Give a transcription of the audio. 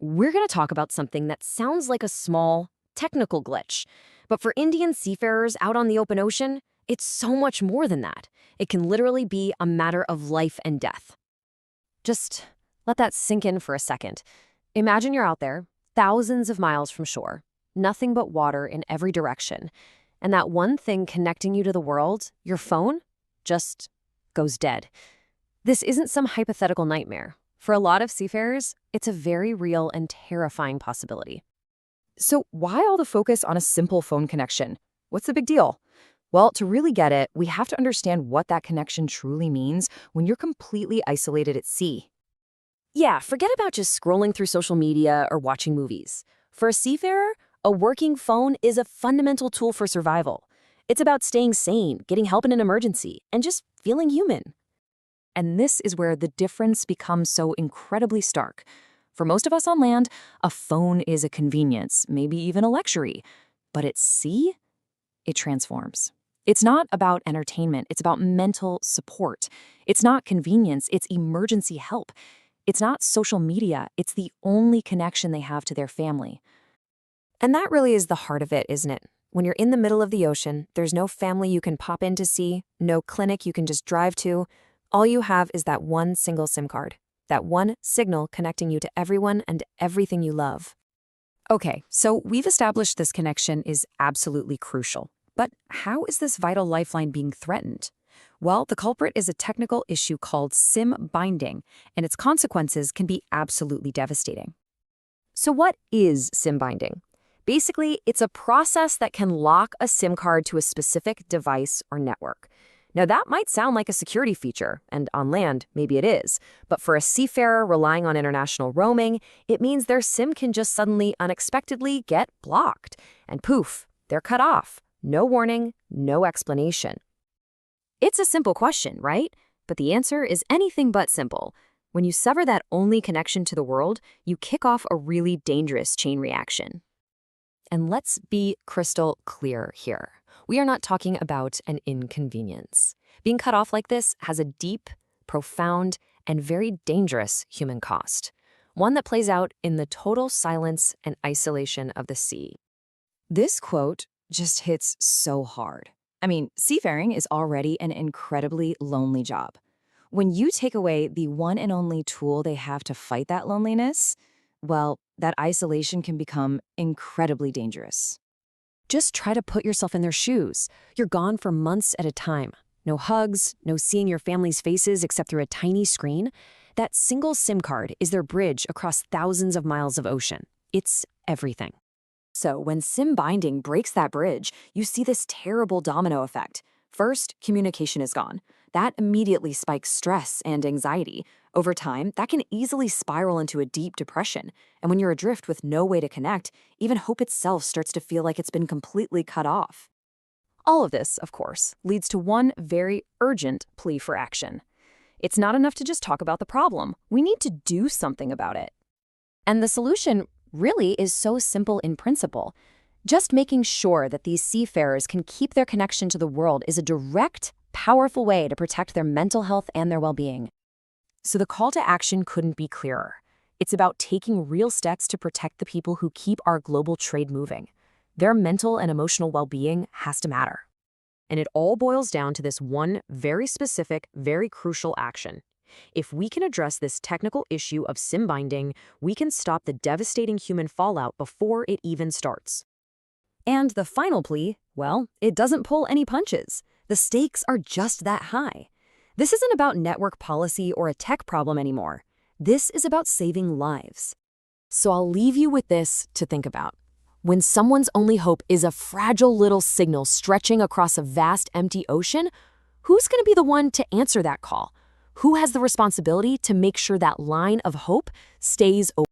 we're going to talk about something that sounds like a small, technical glitch. But for Indian seafarers out on the open ocean, it's so much more than that. It can literally be a matter of life and death. Just let that sink in for a second. Imagine you're out there, thousands of miles from shore, nothing but water in every direction, and that one thing connecting you to the world, your phone, just goes dead. This isn't some hypothetical nightmare. For a lot of seafarers, it's a very real and terrifying possibility. So why all the focus on a simple phone connection? What's the big deal? Well, to really get it, we have to understand what that connection truly means when you're completely isolated at sea. Yeah, forget about just scrolling through social media or watching movies. For a seafarer, a working phone is a fundamental tool for survival. It's about staying sane, getting help in an emergency, and just feeling human. And this is where the difference becomes so incredibly stark. For most of us on land, a phone is a convenience, maybe even a luxury. But at sea, it transforms. It's not about entertainment, it's about mental support. It's not convenience, it's emergency help. It's not social media, it's the only connection they have to their family. And that really is the heart of it, isn't it? When you're in the middle of the ocean, there's no family you can pop in to see, no clinic you can just drive to. All you have is that one single SIM card, that one signal connecting you to everyone and everything you love. Okay, so we've established this connection is absolutely crucial. But how is this vital lifeline being threatened? Well, the culprit is a technical issue called SIM binding, and its consequences can be absolutely devastating. So what is SIM binding? Basically, it's a process that can lock a SIM card to a specific device or network. Now, that might sound like a security feature, and on land, maybe it is. But for a seafarer relying on international roaming, it means their SIM can just suddenly, unexpectedly get blocked. And poof, they're cut off. No warning, no explanation. It's a simple question, right? But the answer is anything but simple. When you sever that only connection to the world, you kick off a really dangerous chain reaction. And let's be crystal clear here. We are not talking about an inconvenience. Being cut off like this has a deep, profound, and very dangerous human cost, one that plays out in the total silence and isolation of the sea. This quote just hits so hard. I mean, seafaring is already an incredibly lonely job. When you take away the one and only tool they have to fight that loneliness, well, that isolation can become incredibly dangerous. Just try to put yourself in their shoes. You're gone for months at a time. No hugs, no seeing your family's faces except through a tiny screen. That single SIM card is their bridge across thousands of miles of ocean. It's everything. So when SIM binding breaks that bridge, you see this terrible domino effect. First, communication is gone. That immediately spikes stress and anxiety. Over time, that can easily spiral into a deep depression. And when you're adrift with no way to connect, even hope itself starts to feel like it's been completely cut off. All of this, of course, leads to one very urgent plea for action. It's not enough to just talk about the problem. We need to do something about it. And the solution really is so simple in principle. Just making sure that these seafarers can keep their connection to the world is a direct, powerful way to protect their mental health and their well-being. So the call to action couldn't be clearer. It's about taking real steps to protect the people who keep our global trade moving. Their mental and emotional well-being has to matter. And it all boils down to this one very specific, very crucial action. If we can address this technical issue of SIM binding, we can stop the devastating human fallout before it even starts. And the final plea, well, it doesn't pull any punches. The stakes are just that high. This isn't about network policy or a tech problem anymore. This is about saving lives. So I'll leave you with this to think about. When someone's only hope is a fragile little signal stretching across a vast empty ocean, who's going to be the one to answer that call? Who has the responsibility to make sure that line of hope stays open?